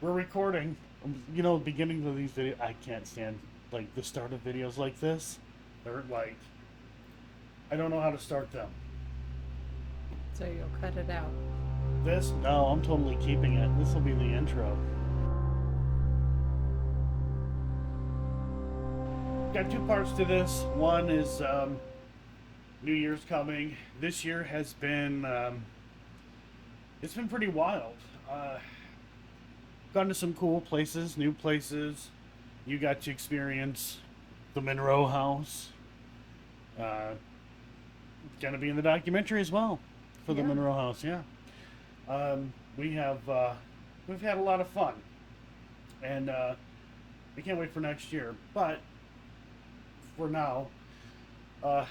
we're recording. You know, beginning of these videos, I can't stand like the start of videos like this. They're like, I don't know how to start them. So you'll cut it out. This? No, I'm totally keeping it. This will be the intro. Got two parts to this. One is New Year's coming. This year has been it's been pretty wild. Gone to some cool places, new places. You got to experience the Monroe House. Uh, Gonna be in the documentary as well for the Yeah. Monroe House. Yeah, we have we've had a lot of fun, and we can't wait for next year. But for now,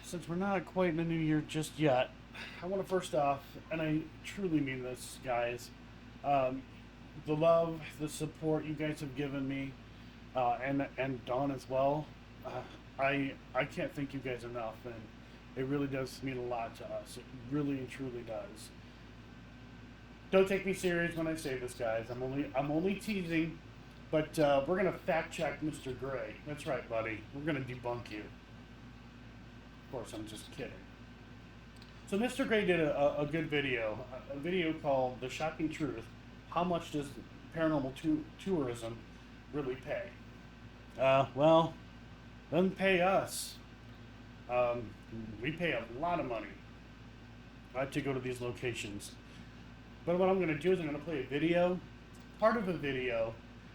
since we're not quite in the new year just yet, I want to first off, and I truly mean this, guys, um, the love, the support you guys have given me, and Dawn as well. Uh, I can't thank you guys enough, and it really does mean a lot to us. It really and truly does. Don't take me serious when I say this, guys. I'm only teasing, but we're gonna fact check Mr. Gray. That's right, buddy. We're gonna debunk you. Of course, I'm just kidding. So Mr. Gray did a good video, a video called "The Shocking Truth: How much does paranormal tourism really pay?" Well, doesn't pay us. Um, we pay a lot of money to go to these locations. But what I'm going to do is I'm going to play a video, part of a video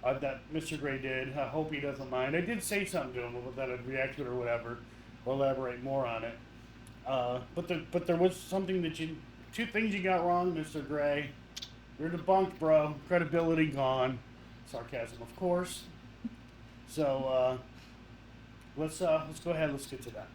that Mr. Gray did. I hope he doesn't mind. I did say something to him that I'd react to it or whatever, or elaborate more on it. But there was something that two things you got wrong, Mr. Gray. You're debunked, bro. Credibility gone. Sarcasm, of course. So let's go ahead. Let's get to that.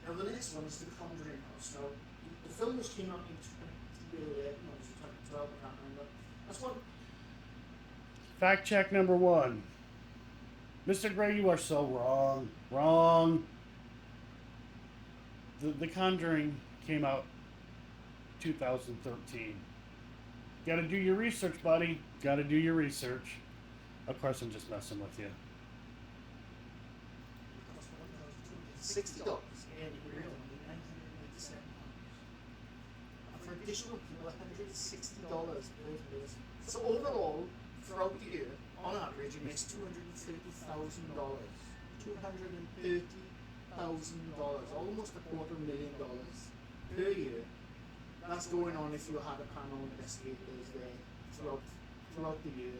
Now the next one is The Conjuring House. Now the film was came out in 2011, or was it 2012? I can't remember. That's one. Fact check number one. Mr. Gray, you are so wrong. Wrong. The Conjuring came out 2013. Gotta do your research, buddy. Gotta do your research. Of course, I'm just messing with you. It cost $1,260 and real money, £987. And for additional people, $160 per person. So overall, throughout the year, on average, it makes $230,000. $230,000, almost $250,000 per year. That's going on if you had a panel investigators there throughout the year,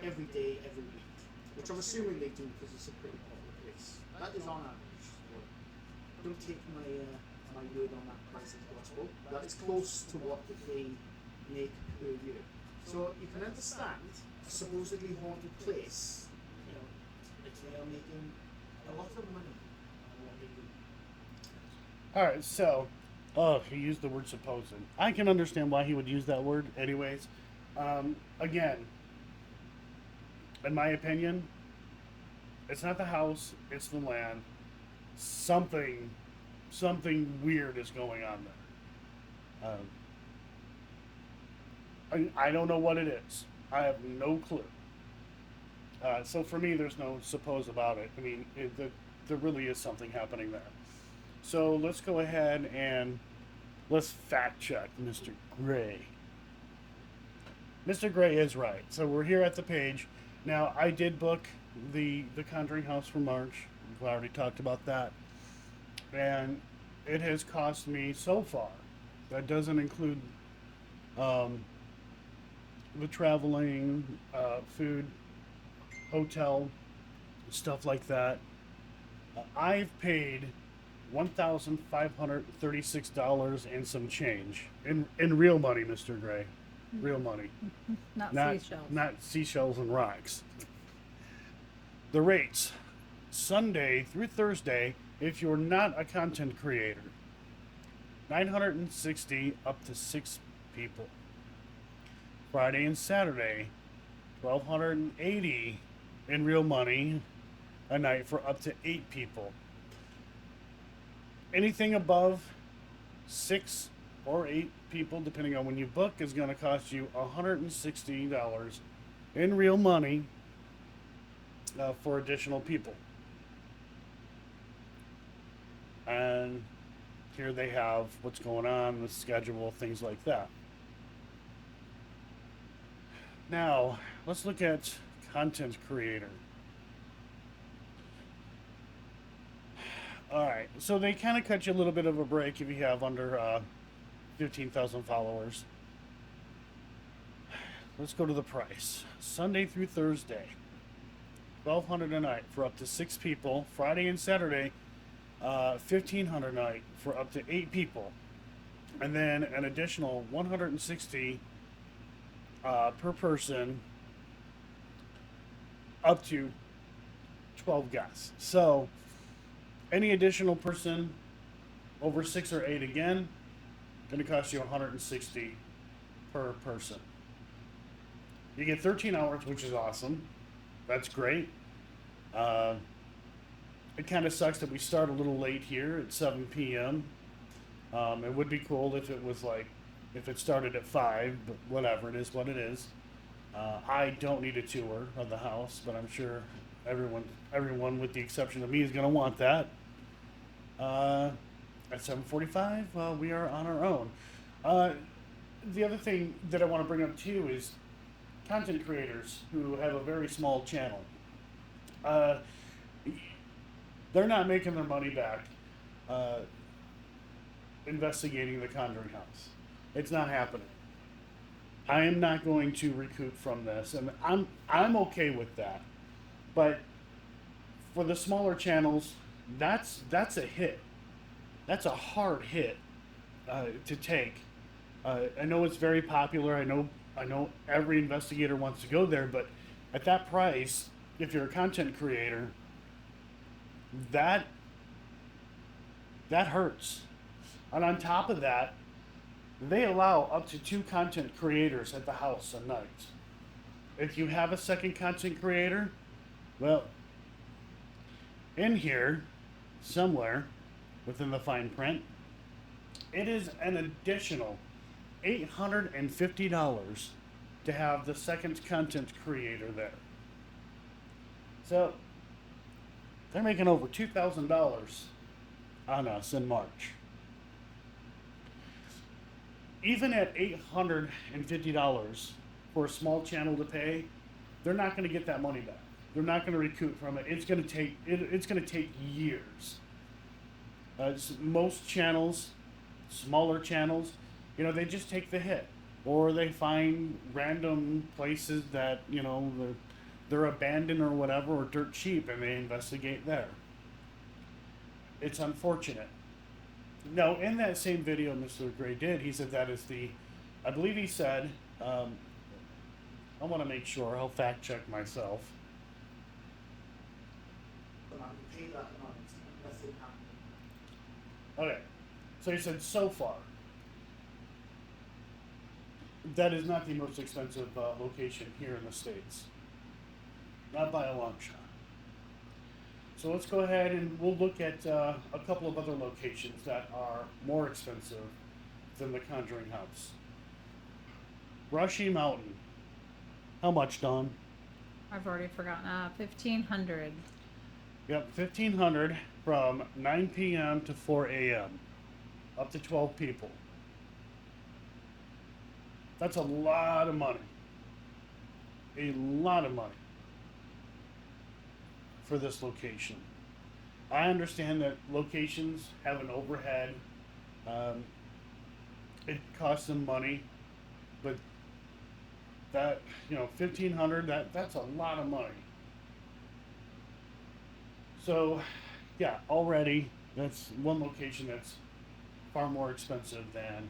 every day, every week, which I'm assuming they do because it's a pretty popular place. That is on average. So don't take my word on that price as gospel. That is close to what they make per year. So you can understand a supposedly haunted place, you know, if they are making a lot of money on what they do. All right, so, oh, he used the word supposed. I can understand why he would use that word, anyways. Again, in my opinion, it's not the house; it's the land. Something weird is going on there. I don't know what it is. I have no clue. So for me, there's no suppose about it. I mean, there really is something happening there. So let's go ahead and let's fact check Mr. Gray. Mr. Gray is right. So we're here at the page. Now, I did book the Conjuring House for March. We've already talked about that. And it has cost me so far, that doesn't include the traveling, food, hotel, stuff like that. I've paid $1,536 and some change in real money, Mr. Gray. Real money, Not not seashells. not seashells and rocks. The rates: Sunday through Thursday, if you're not a content creator, 960 up to 6 people. Friday and Saturday, 1,280 in real money a night for up to 8 people. Anything above 6 or 8 people, depending on when you book, is going to cost you $160 in real money for additional people. And here they have what's going on, the schedule, things like that. Now, let's look at content creator. All right, so they kind of cut you a little bit of a break if you have under 15,000 followers. Let's go to the price. Sunday through Thursday, $1,200 a night for up to 6 people. Friday and Saturday, $1,500 a night for up to 8 people, and then an additional $160 per person, up to 12 guests. So any additional person over 6 or 8, again, going to cost you $160 per person. You get 13 hours, which is awesome. That's great. It kind of sucks that we start a little late here at 7 p.m. It would be cool if it was like, if it started at 5, but whatever, it is what it is. I don't need a tour of the house, but I'm sure everyone with the exception of me is going to want that. At 7:45, well, we are on our own. The other thing that I want to bring up too is content creators who have a very small channel. They're not making their money back investigating the Conjuring House. It's not happening. I am not going to recoup from this, and I'm okay with that. But for the smaller channels, that's a hit. That's a hard hit to take. I know it's very popular. I know every investigator wants to go there, but at that price, if you're a content creator, that hurts. And on top of that, they allow up to 2 content creators at the house a night. If you have a second content creator, well, in here, somewhere within the fine print, it is an additional $850 to have the second content creator there. So they're making over $2,000 on us in March. Even at $850 for a small channel to pay, they're not going to get that money back. They're not going to recoup from it. It's going to take years. Most channels, smaller channels, they just take the hit, or they find random places that they're abandoned or whatever, or dirt cheap, and they investigate there. It's unfortunate. Now, in that same video Mr. Gray did, he said that is I believe he said, I want to make sure, I'll fact check myself. But I can pay that amount unless it happens. Okay, so he said so far, that is not the most expensive location here in the States. Not by a long shot. So let's go ahead and we'll look at a couple of other locations that are more expensive than the Conjuring House. Brushy Mountain. How much, Dawn? I've already forgotten. 1,500. Yep, 1,500 from 9 p.m. to 4 a.m. Up to 12 people. That's a lot of money. A lot of money for this location. I understand that locations have an overhead. It costs them money, but that, $1,500, that's a lot of money. So, yeah, already that's one location that's far more expensive than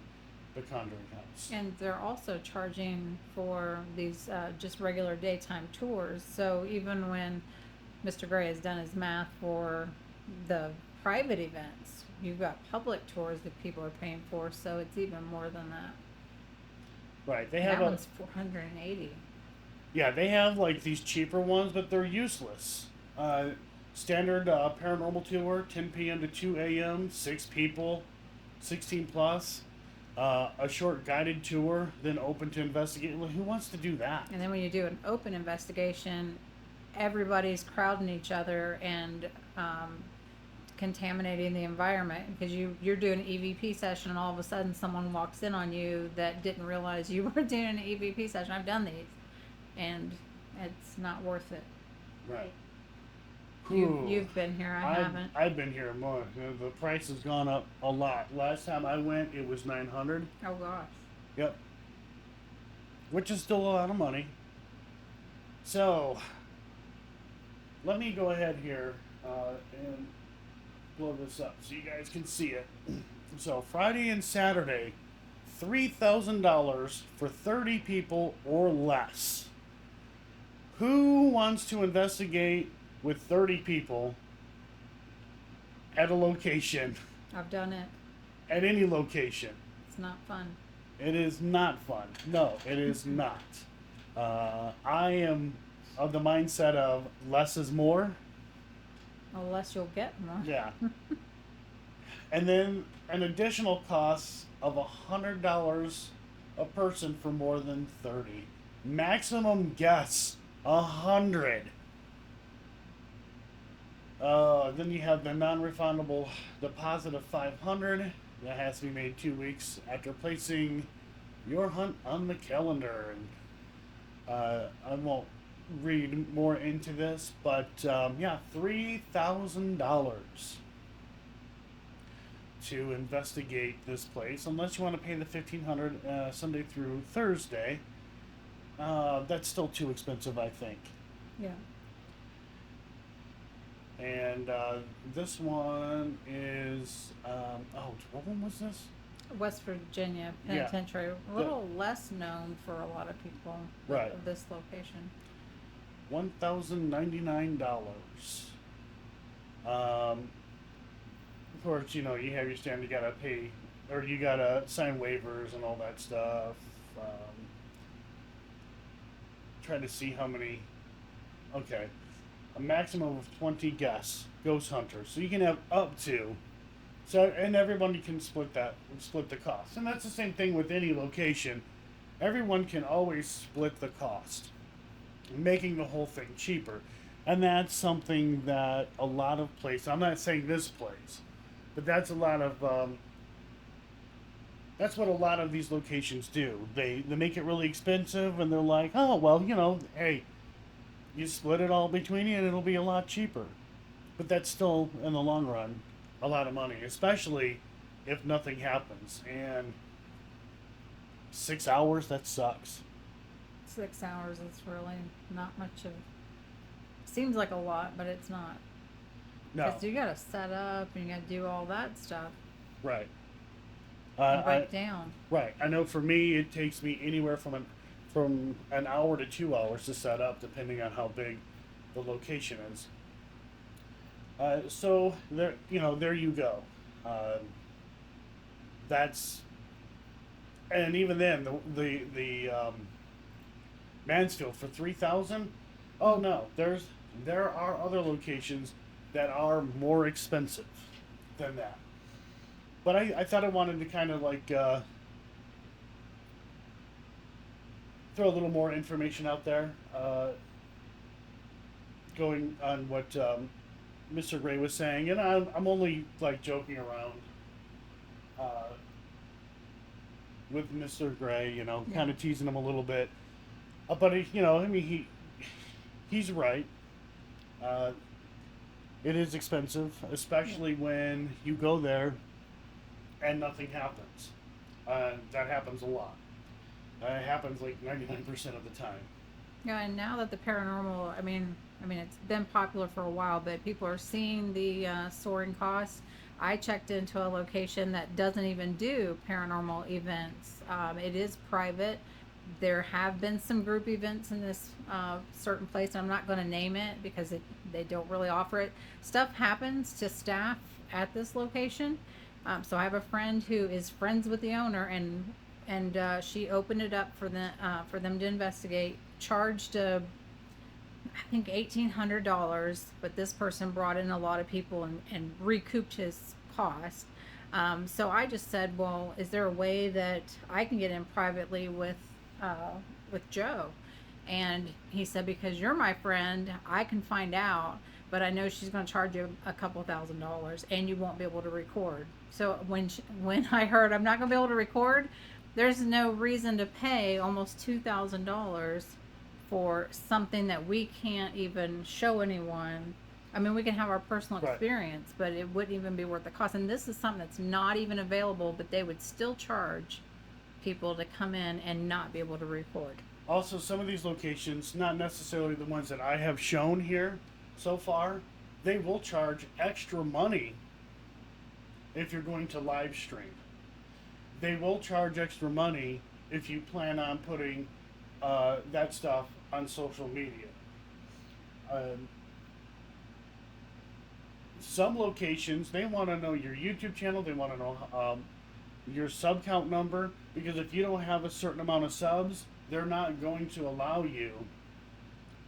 the Conjuring House. And they're also charging for these just regular daytime tours. So even when Mr. Gray has done his math for the private events, you've got public tours that people are paying for, so it's even more than that. Right, they And have that one's $480. Yeah, they have like these cheaper ones, but they're useless. Standard paranormal tour, 10 p.m. to 2 a.m., 6 people, 16 plus. a short guided tour, then open to investigate. Well, who wants to do that? And then when you do an open investigation, everybody's crowding each other and contaminating the environment because you're doing an EVP session and all of a sudden someone walks in on you that didn't realize you were doing an EVP session. I've done these, and it's not worth it. Right. You've been here. I haven't. I've been here more. The price has gone up a lot. Last time I went, it was $900. Oh gosh. Yep. Which is still a lot of money. So, let me go ahead here and blow this up so you guys can see it. So, Friday and Saturday, $3,000 for 30 people or less. Who wants to investigate with 30 people at a location, I've done it. at any location? It's not fun. It is not fun. No, it is not. I am of the mindset of less is more. Unless you'll get more. Yeah. And then an additional cost of $100 a person for more than 30. Maximum guests 100. Then you have the non-refundable deposit of $500. That has to be made 2 weeks after placing your hunt on the calendar. And I won't read more into this, but yeah, $3,000 to investigate this place. Unless you want to pay the $1,500 Sunday through Thursday, that's still too expensive, I think. Yeah. And this one is what one was this? West Virginia Yeah. Penitentiary. A little less known for a lot of people. Right. Of this location. $1,099. Of course, you know, you have your stand, you gotta pay, or you gotta sign waivers and all that stuff. Try to see how many. Okay. A maximum of 20 guests, ghost hunters. So you can have up to. So, and everybody can split the cost. And that's the same thing with any location. Everyone can always split the cost, making the whole thing cheaper. And that's something that a lot of places, I'm not saying this place, but that's a lot of, that's what a lot of these locations do. They make it really expensive and they're like, oh, well, you know, hey, you split it all between you and it'll be a lot cheaper. But that's still, in the long run, a lot of money, especially if nothing happens. And 6 hours, that sucks. 6 hours is really not much of. Seems like a lot, but it's not. No. Because you gotta set up and you gotta do all that stuff. Right. And break down. Right. I know for me, it takes me anywhere from an hour to 2 hours to set up, depending on how big the location is. So there you go. That's, and even then, the Mansfield for 3,000. Oh no, there are other locations that are more expensive than that. But I thought I wanted to kind of like throw a little more information out there, going on what Mr. Gray was saying, and I'm only like joking around with Mr. Gray, you know, kind of teasing him a little bit, but he's right. It is expensive, especially when you go there and nothing happens. That happens a lot. It happens like 99% of the time. Yeah, and now that the paranormal, I mean, it's been popular for a while, but people are seeing the soaring costs. I checked into a location that doesn't even do paranormal events. It is private. There have been some group events in this certain place. I'm not going to name it because they don't really offer it. Stuff happens to staff at this location. So I have a friend who is friends with the owner, and she opened it up for them to investigate. Charged I think $1,800, but this person brought in a lot of people and recouped his cost. So I just said, well, is there a way that I can get in privately with Joe? And he said, because you're my friend, I can find out, but I know she's going to charge you a couple $1,000s, and you won't be able to record. So when I heard I'm not going to be able to record, there's no reason to pay almost $2,000 for something that we can't even show anyone. I mean, we can have our personal Right. experience, but it wouldn't even be worth the cost. And this is something that's not even available, but they would still charge people to come in and not be able to record. Also, some of these locations, not necessarily the ones that I have shown here so far, they will charge extra money if you're going to live stream. They will charge extra money if you plan on putting that stuff on social media. Um, some locations, they want to know your YouTube channel, they want to know your sub count number, because if you don't have a certain amount of subs, they're not going to allow you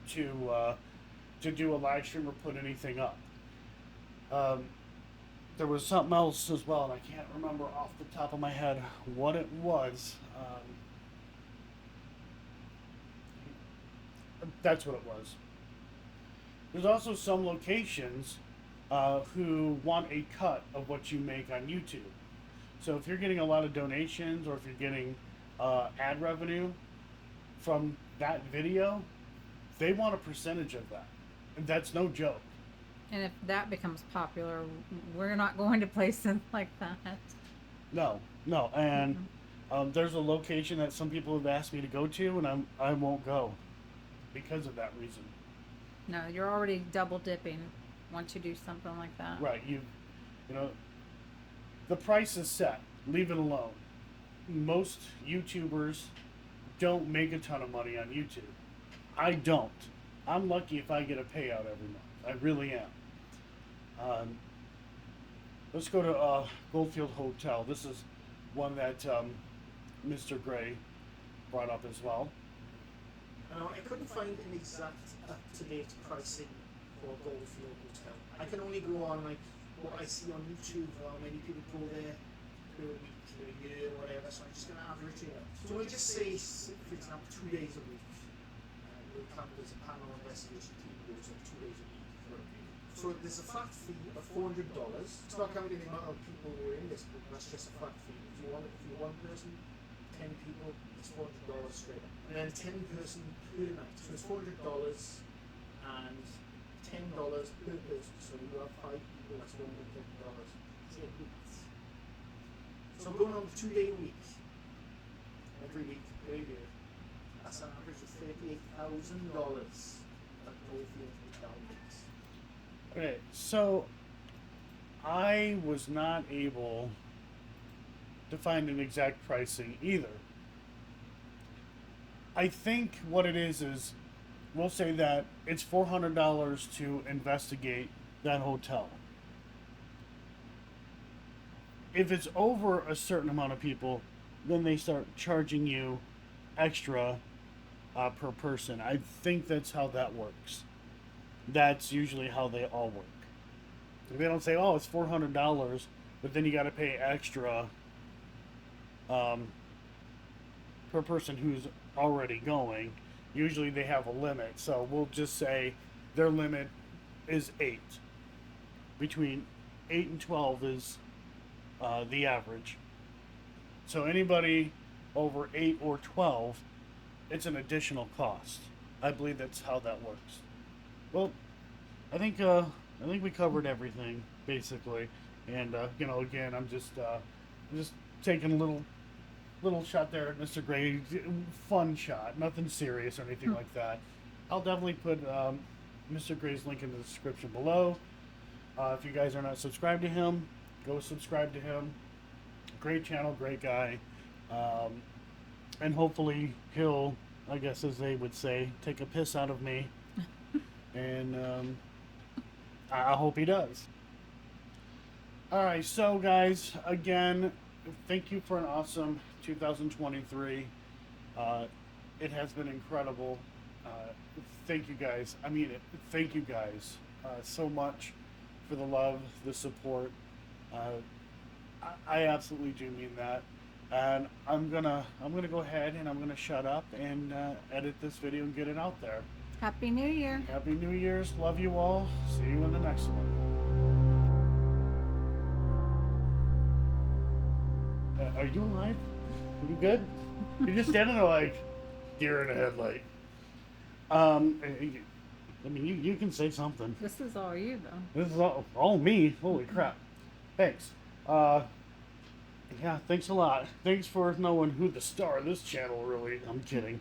to do a live stream or put anything up. There was something else as well, and I can't remember off the top of my head what it was. That's what it was. There's also some locations who want a cut of what you make on YouTube. So if you're getting a lot of donations, or if you're getting ad revenue from that video, they want a percentage of that. And that's no joke. And if that becomes popular, we're not going to places like that. No, no. And there's a location that some people have asked me to go to, and I won't go because of that reason. No, you're already double dipping once you do something like that. Right. You know, the price is set. Leave it alone. Most YouTubers don't make a ton of money on YouTube. I don't. I'm lucky if I get a payout every month. I really am. Let's go to Goldfield Hotel. This is one that Mr. Gray brought up as well. I couldn't find an exact up-to-date pricing for Goldfield Hotel. I can only go on like what I see on YouTube, how many people go there per week, per year, whatever. So I'm just going to average it out. So we'll just say, for example, 2 days a week. We'll count as a panel investigation team goes on 2 days a week for a period. So there's a flat fee of $400. It's not counting the amount of people who are in this group. That's just a flat fee. If you're one person, 10 people, it's $400 straight up. And then 10 person per night. So it's $400 and $10 per person. So you have 5 people, that's $150. 8 weeks. So going on a 2-day week, every week, per year, that's an average of $38,000 that Goldfield Hotel makes. Okay, so I was not able to find an exact pricing either. I think what it is we'll say that it's $400 to investigate that hotel. If it's over a certain amount of people, then they start charging you extra per person. I think that's how that works. That's usually how they all work. They don't say, "Oh, it's $400," but then you got to pay extra per person who's already going. Usually they have a limit, so we'll just say their limit is 8. Between 8 and 12 is the average. So anybody over 8 or 12, it's an additional cost. I believe that's how that works. Well, I think we covered everything basically, and again, I'm just taking a little shot there at Mr. Gray, fun shot, nothing serious or anything like that. I'll definitely put Mr. Gray's link in the description below. If you guys are not subscribed to him, go subscribe to him. Great channel, great guy, and hopefully he'll, I guess as they would say, take a piss out of me, and I hope he does. Alright, so guys, again, thank you for an awesome 2023. It has been incredible. Thank you guys. I mean it. Thank you guys so much for the love, the support. I absolutely do mean that. And I'm gonna go ahead and I'm gonna shut up and edit this video and get it out there. Happy New Year. Happy New Year's. Love you all. See you in the next one. Are you alive? Are you good? You're just standing there like deer in a headlight. I mean, you can say something. This is all you, though. This is all me. Holy crap. Thanks. Yeah, thanks a lot. Thanks for knowing who the star of this channel really. I'm kidding.